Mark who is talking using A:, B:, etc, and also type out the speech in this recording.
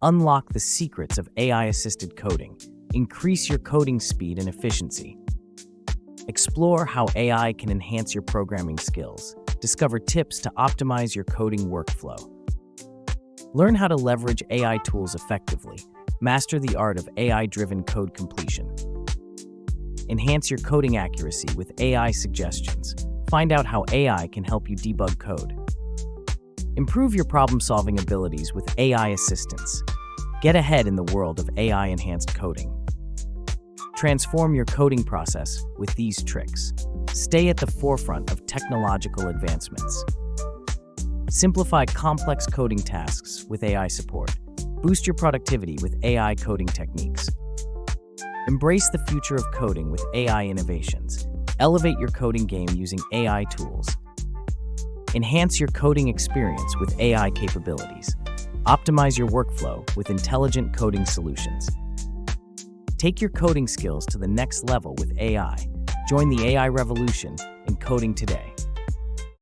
A: Unlock the secrets of AI-assisted coding. Increase your coding speed and efficiency. Explore how AI can enhance your programming skills. Discover tips to optimize your coding workflow. Learn how to leverage AI tools effectively. Master the art of AI-driven code completion. Enhance your coding accuracy with AI suggestions. Find out how AI can help you debug code. Improve your problem-solving abilities with AI assistance. Get ahead in the world of AI-enhanced coding. Transform your coding process with these tricks. Stay at the forefront of technological advancements. Simplify complex coding tasks with AI support. Boost your productivity with AI coding techniques. Embrace the future of coding with AI innovations. Elevate your coding game using AI tools. Enhance your coding experience with AI capabilities. Optimize your workflow with intelligent coding solutions. Take your coding skills to the next level with AI. Join the AI revolution in coding today.